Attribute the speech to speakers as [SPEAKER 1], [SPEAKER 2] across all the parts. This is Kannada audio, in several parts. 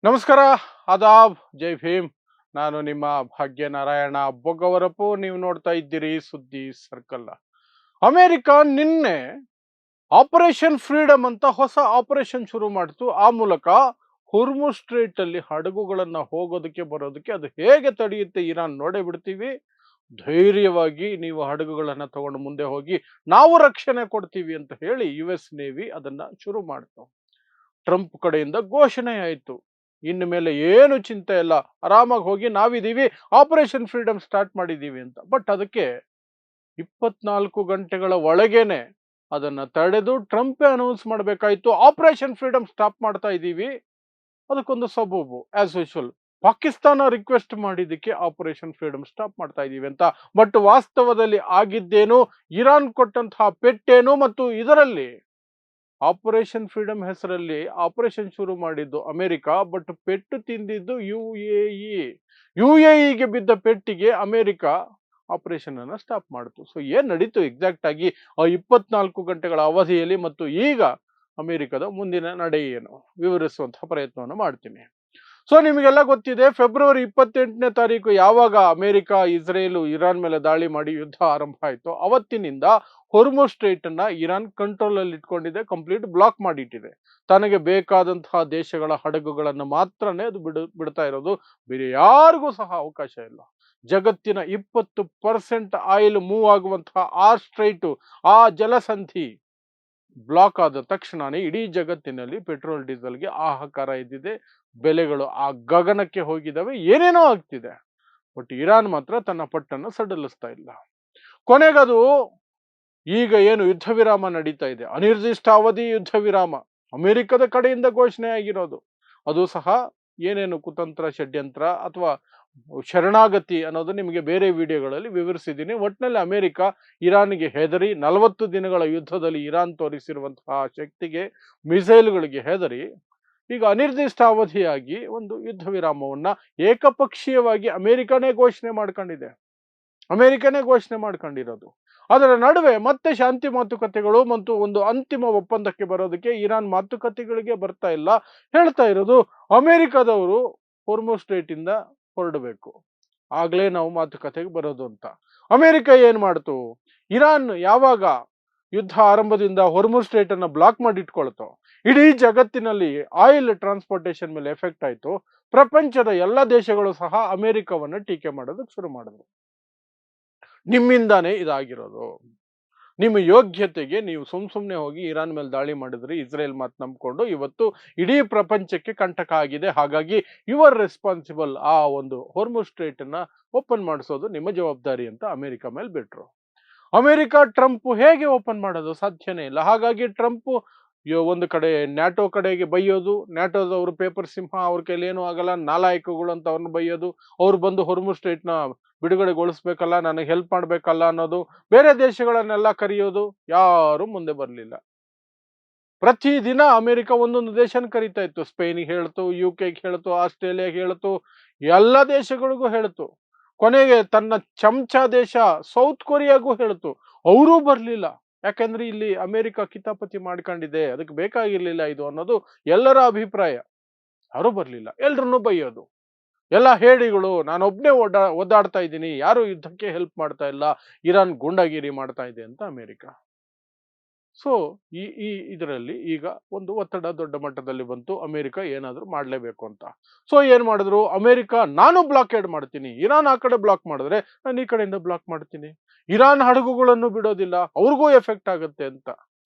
[SPEAKER 1] ನಮಸ್ಕಾರ, ಆದಾಬ್, ಜೈ ಭೀಮ್. ನಾನು ನಿಮ್ಮ ಭಾಗ್ಯನಾರಾಯಣ ಬೊಗ್ಗವರಪು. ನೀವು ನೋಡ್ತಾ ಇದ್ದೀರಿ ಸುದ್ದಿ ಸರ್ಕಲ್. ಅಮೆರಿಕ ನಿನ್ನೆ ಆಪರೇಷನ್ ಫ್ರೀಡಮ್ ಅಂತ ಹೊಸ ಆಪರೇಷನ್ ಶುರು ಮಾಡಿತು. ಆ ಮೂಲಕ ಹುರ್ಮುಸ್ ಸ್ಟ್ರೇಟ್ ಅಲ್ಲಿ ಹಡಗುಗಳನ್ನ ಹೋಗೋದಕ್ಕೆ ಬರೋದಕ್ಕೆ ಅದು ಹೇಗೆ ತಡೆಯುತ್ತೆ ಇರಾನ್ ನೋಡೇ ಬಿಡ್ತೀವಿ. ಧೈರ್ಯವಾಗಿ ನೀವು ಹಡಗುಗಳನ್ನ ತಗೊಂಡು ಮುಂದೆ ಹೋಗಿ, ನಾವು ರಕ್ಷಣೆ ಕೊಡ್ತೀವಿ ಅಂತ ಹೇಳಿ US ನೇವಿ ಅದನ್ನ ಶುರು ಮಾಡ್ತು. ಟ್ರಂಪ್ ಕಡೆಯಿಂದ ಘೋಷಣೆ ಆಯಿತು. ಇನ್ನು ಮೇಲೆ ಏನು ಚಿಂತೆ ಇಲ್ಲ, ಆರಾಮಾಗಿ ಹೋಗಿ ನಾವಿದ್ದೀವಿ, ಆಪರೇಷನ್ ಫ್ರೀಡಮ್ ಸ್ಟಾರ್ಟ್ ಮಾಡಿದ್ದೀವಿ ಅಂತ. ಬಟ್ ಅದಕ್ಕೆ 24 ಗಂಟೆಗಳ ಒಳಗೇನೆ ಅದನ್ನ ತಡೆದು ಟ್ರಂಪೇ ಅನೌನ್ಸ್ ಮಾಡಬೇಕಾಯ್ತು, ಆಪರೇಷನ್ ಫ್ರೀಡಮ್ ಸ್ಟಾಪ್ ಮಾಡ್ತಾ ಇದ್ದೀವಿ. ಅದಕ್ಕೊಂದು ಸಬೂಬು ಆಸ್ ಯೂಶುವಲ್, ಪಾಕಿಸ್ತಾನ ರಿಕ್ವೆಸ್ಟ್ ಮಾಡಿದ್ದಕ್ಕೆ ಆಪರೇಷನ್ ಫ್ರೀಡಮ್ ಸ್ಟಾಪ್ ಮಾಡ್ತಾ ಇದ್ದೀವಿ ಅಂತ. ಬಟ್ ವಾಸ್ತವದಲ್ಲಿ ಆಗಿದ್ದೇನು, ಇರಾನ್ ಕೊಟ್ಟಂತಹ ಪೆಟ್ಟೇನು, ಮತ್ತು ಇದರಲ್ಲಿ ಆಪರೇಷನ್ ಫ್ರೀಡಮ್ ಹೆಸರಲ್ಲಿ ಆಪರೇಷನ್ ಶುರು ಮಾಡಿದ್ದು ಅಮೆರಿಕ, ಬಟ್ ಪೆಟ್ಟು ತಿಂದಿದ್ದು ಯು ಎ ಇಗೆ ಬಿದ್ದ ಪೆಟ್ಟಿಗೆ ಅಮೆರಿಕ ಆಪರೇಷನ್ ಅನ್ನ ಸ್ಟಾಪ್ ಮಾಡಿತು. ಸೊ ಏನ್ ನಡೀತು ಎಕ್ಸಾಕ್ಟ್ ಆಗಿ ಆ 24 ಗಂಟೆಗಳ ಅವಧಿಯಲ್ಲಿ, ಮತ್ತು ಈಗ ಅಮೆರಿಕದ ಮುಂದಿನ ನಡೆ ಏನು ವಿವರಿಸುವಂತಹ ಪ್ರಯತ್ನವನ್ನು ಮಾಡ್ತೀನಿ. ಸೊ ನಿಮಗೆಲ್ಲ ಗೊತ್ತಿದೆ, ಫೆಬ್ರವರಿ 28ನೇ ತಾರೀಕು ಯಾವಾಗ ಅಮೆರಿಕ ಇಸ್ರೇಲು ಇರಾನ್ ಮೇಲೆ ದಾಳಿ ಮಾಡಿ ಯುದ್ಧ ಆರಂಭ ಆಯಿತು, ಅವತ್ತಿನಿಂದ ಹೊರ್ಮುಸ್ ಸ್ಟ್ರೇಟ್ ಅನ್ನ ಇರಾನ್ ಕಂಟ್ರೋಲ್ ಅಲ್ಲಿ ಇಟ್ಕೊಂಡಿದೆ, ಕಂಪ್ಲೀಟ್ ಬ್ಲಾಕ್ ಮಾಡಿಟ್ಟಿದೆ. ತನಗೆ ಬೇಕಾದಂತಹ ದೇಶಗಳ ಹಡಗುಗಳನ್ನು ಮಾತ್ರನೇ ಅದು ಬಿಡ್ತಾ ಇರೋದು, ಬೇರೆ ಯಾರಿಗೂ ಸಹ ಅವಕಾಶ ಇಲ್ಲ. ಜಗತ್ತಿನ 20% ಆಯಿಲ್ ಮೂವ್ ಆಗುವಂತಹ ಆ ಸ್ಟ್ರೈಟು, ಆ ಜಲಸಂಧಿ ಬ್ಲಾಕ್ ಆದ ತಕ್ಷಣನೇ ಇಡೀ ಜಗತ್ತಿನಲ್ಲಿ ಪೆಟ್ರೋಲ್ ಡೀಸೆಲ್ಗೆ ಹಾಹಾಕಾರ ಇದ್ದಿದೆ. ಬೆಲೆಗಳು ಆ ಗಗನಕ್ಕೆ ಹೋಗಿದ್ದಾವೆ, ಏನೇನೋ ಆಗ್ತಿದೆ. ಬಟ್ ಇರಾನ್ ಮಾತ್ರ ತನ್ನ ಪಟ್ಟನ್ನು ಸಡಿಲಿಸ್ತಾ ಇಲ್ಲ. ಕೊನೆಗದು ಈಗ ಏನು ಯುದ್ಧ ವಿರಾಮ ನಡೀತಾ ಇದೆ, ಅನಿರ್ದಿಷ್ಟ ಅವಧಿ ಯುದ್ಧ ವಿರಾಮ ಅಮೆರಿಕದ ಕಡೆಯಿಂದ ಘೋಷಣೆ ಆಗಿರೋದು, ಅದು ಸಹ ಏನೇನು ಕುತಂತ್ರ, ಷಡ್ಯಂತ್ರ ಅಥವಾ ಶರಣಾಗತಿ ಅನ್ನೋದು ನಿಮಗೆ ಬೇರೆ ವಿಡಿಯೋಗಳಲ್ಲಿ ವಿವರಿಸಿದ್ದೀನಿ. ಒಟ್ಟಿನಲ್ಲಿ ಅಮೆರಿಕ ಇರಾನ್ಗೆ ಹೆದರಿ 40 ದಿನಗಳ ಯುದ್ಧದಲ್ಲಿ ಇರಾನ್ ತೋರಿಸಿರುವಂತಹ ಶಕ್ತಿಗೆ, ಮಿಸೈಲ್ಗಳಿಗೆ ಹೆದರಿ ಈಗ ಅನಿರ್ದಿಷ್ಟ ಅವಧಿಯಾಗಿ ಒಂದು ಯುದ್ಧ ವಿರಾಮವನ್ನ ಏಕಪಕ್ಷೀಯವಾಗಿ ಅಮೆರಿಕನೇ ಘೋಷಣೆ ಮಾಡ್ಕೊಂಡಿರೋದು. ಅದರ ನಡುವೆ ಮತ್ತೆ ಶಾಂತಿ ಮಾತುಕತೆಗಳು ಮತ್ತು ಒಂದು ಅಂತಿಮ ಒಪ್ಪಂದಕ್ಕೆ ಬರೋದಕ್ಕೆ ಇರಾನ್ ಮಾತುಕತೆಗಳಿಗೆ ಬರ್ತಾ ಇಲ್ಲ. ಹೇಳ್ತಾ ಇರೋದು ಅಮೆರಿಕದವರು ಹೊರ್ಮುಸ್ ಸ್ಟ್ರೇಟ್ ಇಂದ ಹೊರಡಬೇಕು, ಆಗ್ಲೇ ನಾವು ಮಾತುಕತೆಗೆ ಬರೋದು ಅಂತ. ಅಮೆರಿಕ ಏನ್ ಮಾಡ್ತು, ಇರಾನ್ ಯಾವಾಗ ಯುದ್ಧ ಆರಂಭದಿಂದ ಹೊರ್ಮುಸ್ ಸ್ಟ್ರೇಟ್ ಅನ್ನ ಬ್ಲಾಕ್ ಮಾಡಿ ಇಟ್ಕೊಳ್ತೋ, ಇಡೀ ಜಗತ್ತಿನಲ್ಲಿ ಆಯಿಲ್ ಟ್ರಾನ್ಸ್ಪೋರ್ಟೇಷನ್ ಮೇಲೆ ಎಫೆಕ್ಟ್ ಆಯ್ತು. ಪ್ರಪಂಚದ ಎಲ್ಲ ದೇಶಗಳು ಸಹ ಅಮೆರಿಕವನ್ನ ಟೀಕೆ ಮಾಡೋದಕ್ಕೆ ಶುರು ಮಾಡಿದ್ರು. ನಿಮ್ಮಿಂದಾನೇ ಇದಾಗಿರೋದು, ನಿಮ್ಮ ಯೋಗ್ಯತೆಗೆ ನೀವು ಸುಮ್ನೆ ಹೋಗಿ ಇರಾನ್ ಮೇಲೆ ದಾಳಿ ಮಾಡಿದ್ರಿ, ಇಸ್ರೇಲ್ ಮಾತು ನಂಬ್ಕೊಂಡು ಇವತ್ತು ಇಡೀ ಪ್ರಪಂಚಕ್ಕೆ ಕಂಟಕ ಆಗಿದೆ. ಹಾಗಾಗಿ ಯು ಆರ್ ರೆಸ್ಪಾನ್ಸಿಬಲ್, ಆ ಒಂದು ಹೊರ್ಮುಸ್ ಸ್ಟ್ರೇಟ್ ಅನ್ನ ಓಪನ್ ಮಾಡಿಸೋದು ನಿಮ್ಮ ಜವಾಬ್ದಾರಿ ಅಂತ ಅಮೆರಿಕ ಮೇಲೆ ಬಿಟ್ರು. ಅಮೆರಿಕ ಟ್ರಂಪ್ ಹೇಗೆ ಓಪನ್ ಮಾಡೋದು, ಸಾಧ್ಯನೇ ಇಲ್ಲ. ಹಾಗಾಗಿ ಟ್ರಂಪ್ ಒಂದು ಕಡೆ ನ್ಯಾಟೋ ಕಡೆಗೆ ಬೈಯೋದು, ನ್ಯಾಟೋದವರು ಪೇಪರ್ ಸಿಂಹ, ಅವ್ರ ಕೈಲಿ ಏನೂ ಆಗಲ್ಲ, ನಾಲಾಯಕಗಳು ಅಂತ ಅವ್ರನ್ನ ಬೈಯೋದು, ಅವ್ರು ಬಂದು ಹೊರ್ಮುಸ್ ಸ್ಟ್ರೇಟ್ ನ ಬಿಡುಗಡೆಗೊಳಿಸ್ಬೇಕಲ್ಲ, ನನಗೆ ಹೆಲ್ಪ್ ಮಾಡ್ಬೇಕಲ್ಲ ಅನ್ನೋದು, ಬೇರೆ ದೇಶಗಳನ್ನೆಲ್ಲ ಕರೆಯೋದು, ಯಾರು ಮುಂದೆ ಬರಲಿಲ್ಲ. ಪ್ರತಿದಿನ ಅಮೆರಿಕ ಒಂದೊಂದು ದೇಶನ ಕರೀತಾ ಇತ್ತು. ಸ್ಪೇನ್ಗೆ ಹೇಳ್ತು, UK ಹೇಳ್ತು, ಆಸ್ಟ್ರೇಲಿಯಾಗೆ ಹೇಳ್ತು, ಎಲ್ಲ ದೇಶಗಳಿಗೂ ಹೇಳ್ತು. ಕೊನೆಗೆ ತನ್ನ ಚಮಚ ದೇಶ ಸೌತ್ ಕೊರಿಯಾಗೂ ಹೇಳ್ತು, ಅವರೂ ಬರ್ಲಿಲ್ಲ. ಯಾಕಂದ್ರೆ ಇಲ್ಲಿ ಅಮೆರಿಕ ಕಿತಾಪತಿ ಮಾಡ್ಕೊಂಡಿದೆ, ಅದಕ್ಕೆ ಬೇಕಾಗಿರ್ಲಿಲ್ಲ ಇದು ಅನ್ನೋದು ಎಲ್ಲರ ಅಭಿಪ್ರಾಯ. ಯಾರೂ ಬರ್ಲಿಲ್ಲ, ಎಲ್ರನ್ನೂ ಬೈಯೋದು. ಎಲ್ಲ ಹೇಡಿಗಳು, ನಾನೊಬ್ನೇ ಒದ್ದಾಡ್ತಾ ಇದ್ದೀನಿ, ಯಾರು ಯುದ್ಧಕ್ಕೆ ಹೆಲ್ಪ್ ಮಾಡ್ತಾ ಇಲ್ಲ, ಇರಾನ್ ಗೂಂಡಾಗಿರಿ ಮಾಡ್ತಾ ಇದೆ ಅಂತ ಅಮೆರಿಕ. ಸೊ ಈ ಈ ಇದರಲ್ಲಿ ಈಗ ಒಂದು ಒತ್ತಡ ದೊಡ್ಡ ಮಟ್ಟದಲ್ಲಿ ಬಂತು, ಅಮೆರಿಕ ಏನಾದರೂ ಮಾಡಲೇಬೇಕು ಅಂತ. ಸೊ ಏನ್ ಮಾಡಿದ್ರು ಅಮೆರಿಕ, ನಾನು ಬ್ಲಾಕೇಡ್ ಮಾಡ್ತೀನಿ, ಇರಾನ್ ಆ ಕಡೆ ಬ್ಲಾಕ್ ಮಾಡಿದ್ರೆ ನಾನು ಈ ಕಡೆಯಿಂದ ಬ್ಲಾಕ್ ಮಾಡ್ತೀನಿ, ಇರಾನ್ ಹಡಗುಗಳನ್ನು ಬಿಡೋದಿಲ್ಲ, ಅವ್ರಿಗೂ ಎಫೆಕ್ಟ್ ಆಗುತ್ತೆ ಅಂತ.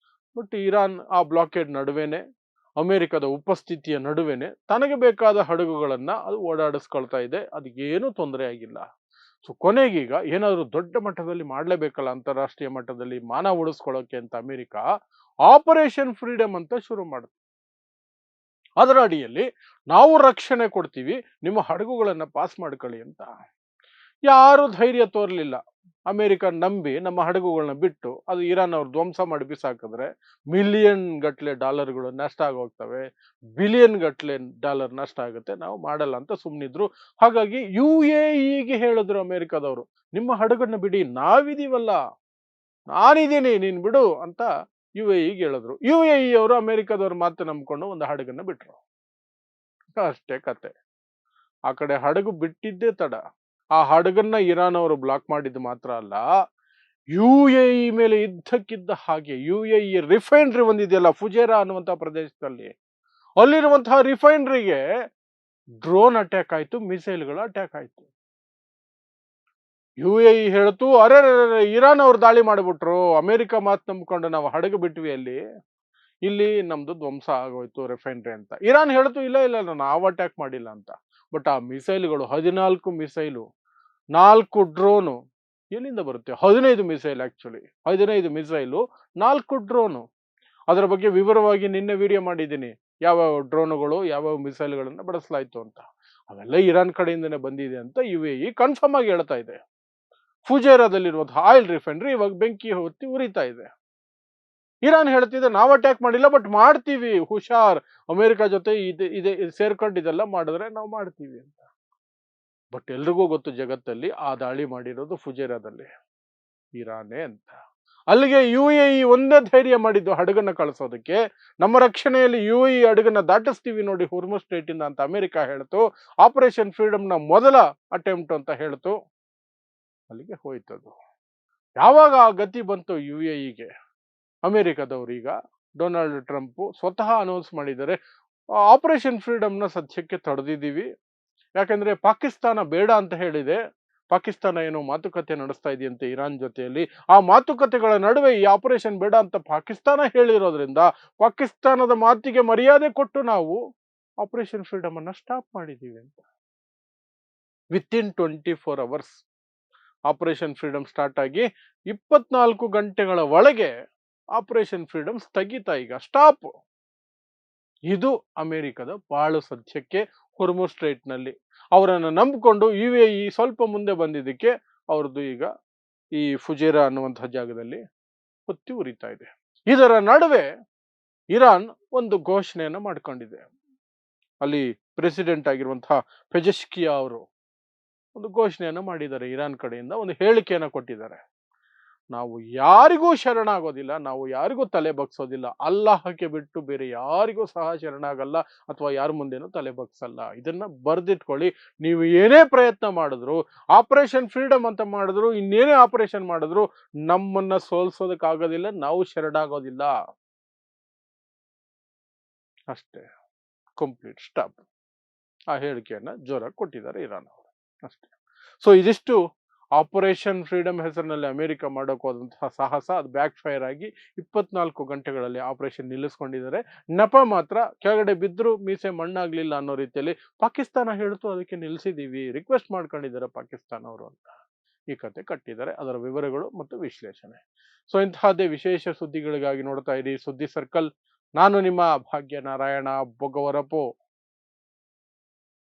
[SPEAKER 1] ಬಟ್ ಇರಾನ್ ಆ ಬ್ಲಾಕೇಡ್ ನಡುವೆನೆ, ಅಮೆರಿಕದ ಉಪಸ್ಥಿತಿಯ ನಡುವೆನೆ ತನಗೆ ಬೇಕಾದ ಹಡಗುಗಳನ್ನ ಅದು ಓಡಾಡಿಸ್ಕೊಳ್ತಾ ಇದೆ, ಅದಕ್ಕೇನು ತೊಂದರೆ ಆಗಿಲ್ಲ. ಸೊ ಕೊನೆಗೀಗ ಏನಾದರೂ ದೊಡ್ಡ ಮಟ್ಟದಲ್ಲಿ ಮಾಡಲೇಬೇಕಲ್ಲ, ಅಂತಾರಾಷ್ಟ್ರೀಯ ಮಟ್ಟದಲ್ಲಿ ಮಾನ ಉಳಿಸ್ಕೊಳ್ಳೋಕೆ ಅಂತ ಅಮೆರಿಕ ಆಪರೇಷನ್ ಫ್ರೀಡಮ್ ಅಂತ ಶುರು ಮಾಡುತ್ತೆ. ಅದರ ಅಡಿಯಲ್ಲಿ ನಾವು ರಕ್ಷಣೆ ಕೊಡ್ತೀವಿ, ನಿಮ್ಮ ಹಡಗುಗಳನ್ನ ಪಾಸ್ ಮಾಡ್ಕೊಳ್ಳಿ ಅಂತ. ಯಾರು ಧೈರ್ಯ ತೋರ್ಲಿಲ್ಲ. ಅಮೆರಿಕ ನಂಬಿ ನಮ್ಮ ಹಡಗುಗಳನ್ನ ಬಿಟ್ಟು ಅದು ಇರಾನ್ ಅವ್ರು ಧ್ವಂಸ ಮಾಡಿ ಬಿಸಾಕಿದ್ರೆ ಮಿಲಿಯನ್ ಗಟ್ಲೆ ಡಾಲರ್ಗಳು ನಷ್ಟ ಆಗೋಗ್ತವೆ, ಬಿಲಿಯನ್ ಗಟ್ಲೆ ಡಾಲರ್ ನಷ್ಟ ಆಗುತ್ತೆ, ನಾವು ಮಾಡಲ್ಲ ಅಂತ ಸುಮ್ಮನಿದ್ರು. ಹಾಗಾಗಿ UAEಗೆ ಹೇಳಿದ್ರು ಅಮೆರಿಕದವರು, ನಿಮ್ಮ ಹಡಗನ್ನ ಬಿಡಿ, ನಾವಿದೀವಲ್ಲ, ನಾನಿದ್ದೀನಿ, ನೀನ್ ಬಿಡು ಅಂತ UAEಗೆ ಹೇಳಿದ್ರು. UAE ಅವರು ಅಮೆರಿಕದವ್ರ ಮಾತು ನಂಬ್ಕೊಂಡು ಒಂದು ಹಡಗನ್ನ ಬಿಟ್ರು. ಅಷ್ಟೇ ಕತೆ. ಆ ಕಡೆ ಹಡಗು ಬಿಟ್ಟಿದ್ದೇ ತಡ. ಆ ಹಡಗನ್ನ ಇರಾನ್ ಅವರು ಬ್ಲಾಕ್ ಮಾಡಿದ್ದು ಮಾತ್ರ ಅಲ್ಲ, UAE ಮೇಲೆ ಇದ್ದಕ್ಕಿದ್ದ ಹಾಗೆ UAE ರಿಫೈನರಿ ಒಂದಿದೆಯಲ್ಲ ಫುಜೇರಾ ಅನ್ನುವಂತಹ ಪ್ರದೇಶದಲ್ಲಿ, ಅಲ್ಲಿರುವಂತಹ ರಿಫೈನರಿಗೆ ಡ್ರೋನ್ ಅಟ್ಯಾಕ್ ಆಯ್ತು, ಮಿಸೈಲ್ಗಳ ಅಟ್ಯಾಕ್ ಆಯ್ತು. UAE ಹೇಳ್ತು, ಅರೆ ಇರಾನ್ ಅವ್ರು ದಾಳಿ ಮಾಡಿಬಿಟ್ರು, ಅಮೆರಿಕ ಮಾತು ನಂಬ್ಕೊಂಡು ನಾವು ಹಡಗು ಬಿಟ್ವಿ ಅಲ್ಲಿ, ಇಲ್ಲಿ ನಮ್ದು ಧ್ವಂಸ ಆಗೋಯ್ತು ರಿಫೈನರಿ ಅಂತ. ಇರಾನ್ ಹೇಳ್ತು, ಇಲ್ಲ ಇಲ್ಲ ಇಲ್ಲ, ನಾವು ಅಟ್ಯಾಕ್ ಮಾಡಿಲ್ಲ ಅಂತ. ಬಟ್ ಆ ಮಿಸೈಲ್ಗಳು 14 ಮಿಸೈಲು, 4 ಡ್ರೋನು ಎಲ್ಲಿಂದ ಬರುತ್ತೆ? 15 ಮಿಸೈಲ್, ಆಕ್ಚುಲಿ 15 ಮಿಸೈಲು, 4 ಡ್ರೋನು. ಅದರ ಬಗ್ಗೆ ವಿವರವಾಗಿ ನಿನ್ನೆ ವಿಡಿಯೋ ಮಾಡಿದ್ದೀನಿ, ಯಾವ್ಯಾವ ಡ್ರೋನುಗಳು ಯಾವ್ಯಾವ ಮಿಸೈಲ್ಗಳನ್ನ ಬಳಸಲಾಯ್ತು ಅಂತ. ಅವೆಲ್ಲ ಇರಾನ್ ಕಡೆಯಿಂದನೇ ಬಂದಿದೆ ಅಂತ UAE ಕನ್ಫರ್ಮ್ ಆಗಿ ಹೇಳ್ತಾ ಇದೆ. ಫುಜೇರಾದಲ್ಲಿರುವಂತಹ ಆಯಿಲ್ ರಿಫೈನರಿ ಇವಾಗ ಬೆಂಕಿ ಹೊತ್ತಿ ಉರಿತಾ ಇದೆ. ಇರಾನ್ ಹೇಳ್ತಿದೆ, ನಾವು ಅಟ್ಯಾಕ್ ಮಾಡಿಲ್ಲ, ಬಟ್ ಮಾಡ್ತೀವಿ, ಹುಷಾರ್, ಅಮೆರಿಕ ಜೊತೆ ಇದೆ ಸೇರ್ಕೊಂಡು ಇದೆಲ್ಲ ಮಾಡಿದ್ರೆ ನಾವು ಮಾಡ್ತೀವಿ ಅಂತ. ಬಟ್ ಎಲ್ರಿಗೂ ಗೊತ್ತು ಜಗತ್ತಲ್ಲಿ ಆ ದಾಳಿ ಮಾಡಿರೋದು ಫುಜೇರಾದಲ್ಲಿ ಇರಾನೇ ಅಂತ. ಅಲ್ಲಿಗೆ UAE ಒಂದೇ ಧೈರ್ಯ ಮಾಡಿದ್ದು ಹಡಗನ್ನ ಕಳಿಸೋದಕ್ಕೆ, ನಮ್ಮ ರಕ್ಷಣೆಯಲ್ಲಿ UAE ಹಡಗನ್ನ ದಾಟಿಸ್ತೀವಿ ನೋಡಿ ಹುರ್ಮುಸ್ ಸ್ಟ್ರೈಟ್ ಇಂದ ಅಂತ ಅಮೆರಿಕ ಹೇಳ್ತು. ಆಪರೇಷನ್ ಫ್ರೀಡಮ್ ನ ಮೊದಲ ಅಟೆಂಪ್ಟ್ ಅಂತ ಹೇಳ್ತು. ಅಲ್ಲಿಗೆ ಹೋಯ್ತದು. ಯಾವಾಗ ಆ ಗತಿ ಬಂತು UAEಗೆ, ಅಮೆರಿಕದವರು ಈಗ ಡೊನಾಲ್ಡ್ ಟ್ರಂಪ್ ಸ್ವತಃ ಅನೌನ್ಸ್ ಮಾಡಿದ್ದಾರೆ, ಆಪರೇಷನ್ ಫ್ರೀಡಮ್ ನ ಸದ್ಯಕ್ಕೆ ತಡೆದಿದ್ದೀವಿ, ಯಾಕಂದ್ರೆ ಪಾಕಿಸ್ತಾನ ಬೇಡ ಅಂತ ಹೇಳಿದೆ. ಪಾಕಿಸ್ತಾನ ಏನೋ ಮಾತುಕತೆ ನಡೆಸ್ತಾ ಇದೆಯಂತೆ ಇರಾನ್ ಜೊತೆಯಲ್ಲಿ. ಆ ಮಾತುಕತೆಗಳ ನಡುವೆ ಈ ಆಪರೇಷನ್ ಬೇಡ ಅಂತ ಪಾಕಿಸ್ತಾನ ಹೇಳಿರೋದ್ರಿಂದ, ಪಾಕಿಸ್ತಾನದ ಮಾತಿಗೆ ಮರ್ಯಾದೆ ಕೊಟ್ಟು ನಾವು ಆಪರೇಷನ್ ಫ್ರೀಡಮ್ ಅನ್ನ ಸ್ಟಾಪ್ ಮಾಡಿದ್ದೀವಿ ಅಂತ. Within 24 hours operation freedom start ಆಗಿ 24 ಗಂಟೆಗಳ ಒಳಗೆ ಆಪರೇಷನ್ ಫ್ರೀಡಮ್ ಸ್ಥಗಿತ, ಈಗ ಸ್ಟಾಪ್. ಇದು ಅಮೆರಿಕದ ಬಾಳು ಸದ್ಯಕ್ಕೆ ಹುರ್ಮುಸ್ ಸ್ಟ್ರೈಟ್ ನಲ್ಲಿ. ಅವರನ್ನು ನಂಬಿಕೊಂಡು UAE ಸ್ವಲ್ಪ ಮುಂದೆ ಬಂದಿದ್ದಕ್ಕೆ ಅವ್ರದ್ದು ಈಗ ಈ ಫುಜೇರಾ ಅನ್ನುವಂತಹ ಜಾಗದಲ್ಲಿ ಹೊತ್ತಿ ಉರಿತಾ ಇದೆ. ಇದರ ನಡುವೆ ಇರಾನ್ ಒಂದು ಘೋಷಣೆಯನ್ನ ಮಾಡ್ಕೊಂಡಿದೆ. ಅಲ್ಲಿ ಪ್ರೆಸಿಡೆಂಟ್ ಆಗಿರುವಂತಹ ಪೆಜೆಶ್ಕಿಯಾ ಅವರು ಒಂದು ಘೋಷಣೆಯನ್ನ ಮಾಡಿದ್ದಾರೆ, ಇರಾನ್ ಕಡೆಯಿಂದ ಒಂದು ಹೇಳಿಕೆಯನ್ನ ಕೊಟ್ಟಿದ್ದಾರೆ. ನಾವು ಯಾರಿಗೂ ಶರಣಾಗೋದಿಲ್ಲ, ನಾವು ಯಾರಿಗೂ ತಲೆ ಬಗ್ಸೋದಿಲ್ಲ, ಅಲ್ಲಾಹಕ್ಕೆ ಬಿಟ್ಟು ಬೇರೆ ಯಾರಿಗೂ ಸಹ ಶರಣಾಗಲ್ಲ, ಅಥವಾ ಯಾರ ಮುಂದೆನೂ ತಲೆ ಬಗ್ಸಲ್ಲ. ಇದನ್ನ ಬರ್ದಿಟ್ಕೊಳ್ಳಿ. ನೀವು ಏನೇ ಪ್ರಯತ್ನ ಮಾಡಿದ್ರು, ಆಪರೇಷನ್ ಫ್ರೀಡಮ್ ಅಂತ ಮಾಡಿದ್ರು, ಇನ್ನೇನೇ ಆಪರೇಷನ್ ಮಾಡಿದ್ರು, ನಮ್ಮನ್ನ ಸೋಲ್ಸೋದಕ್ಕಾಗೋದಿಲ್ಲ, ನಾವು ಶರಣಾಗೋದಿಲ್ಲ. ಅಷ್ಟೇ, ಕಂಪ್ಲೀಟ್ ಸ್ಟಾಪ್. ಆ ಹೇಳಿಕೆಯನ್ನ ಜೋರಾಗಿ ಕೊಟ್ಟಿದ್ದಾರೆ ಇರಾನ್ ಅವರು, ಅಷ್ಟೇ. ಸೊ ಇದಿಷ್ಟು ಆಪರೇಷನ್ ಫ್ರೀಡಮ್ ಹೆಸರಿನಲ್ಲಿ ಅಮೆರಿಕ ಮಾಡೋಕೆ ಹೋದಂತಹ ಸಾಹಸ, ಅದು ಬ್ಯಾಕ್ ಫೈರ್ ಆಗಿ 24 ಗಂಟೆಗಳಲ್ಲಿ ಆಪರೇಷನ್ ನಿಲ್ಲಿಸ್ಕೊಂಡಿದ್ದಾರೆ. ನೆಪ ಮಾತ್ರ ಕೆಳಗಡೆ ಬಿದ್ದರೂ ಮೀಸೆ ಮಣ್ಣಾಗ್ಲಿಲ್ಲ ಅನ್ನೋ ರೀತಿಯಲ್ಲಿ ಪಾಕಿಸ್ತಾನ ಹೇಳ್ತು, ಅದಕ್ಕೆ ನಿಲ್ಲಿಸಿದೀವಿ, ರಿಕ್ವೆಸ್ಟ್ ಮಾಡ್ಕೊಂಡಿದ್ದಾರೆ ಪಾಕಿಸ್ತಾನ ಅವರು ಅಂತ ಈ ಕತೆ ಕಟ್ಟಿದ್ದಾರೆ. ಅದರ ವಿವರಗಳು ಮತ್ತು ವಿಶ್ಲೇಷಣೆ. ಸೊ ಇಂತಹದ್ದೇ ವಿಶೇಷ ಸುದ್ದಿಗಳಿಗಾಗಿ ನೋಡ್ತಾ ಇರಿ ಸುದ್ದಿ ಸರ್ಕಲ್. ನಾನು ನಿಮ್ಮ ಭಾಗ್ಯ ನಾರಾಯಣ ಬೊಗವರಪು.